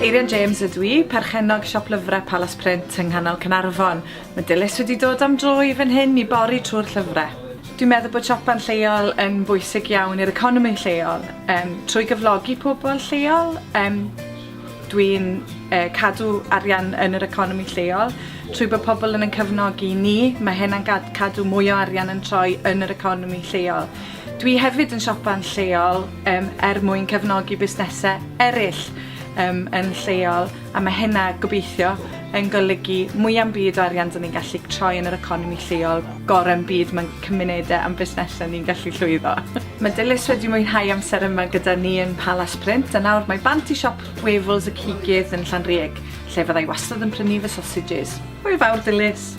Eirian James ydw i, perchennog siop lyfrau Palas Print yng nghanol Caernarfon. Mae Dilys wedi dod am dro i fan hyn i bori trwy'r llyfrau. Dwi'n meddwl bod siopan lleol yn bwysig iawn i'r economi lleol. Trwy gyflogi pobl lleol, dwi'n cadw arian yn yr economi lleol. Trwy bod pobl yn cyfnogi ni, mae hynna'n cadw mwy o arian yn troi yn yr economi lleol. Dwi hefyd yn siopan lleol mwyn cefnogi busnesau eraill yn lleol, a mae hynna gobeithio yn golygu mwy am byd o arian dyn ni'n gallu troi yn yr economi lleol, gorau'n byd mewn cymunedau am busnesau ni'n gallu llwyddo. Mae Dilys wedi mwynhau amser yma gyda ni yn Palas Print, a nawr mae bant i siop Wefels y Cigydd yn Llanrug, lle fyddai wastad yn prynu fy sausages. Hwyl fawr Dilys!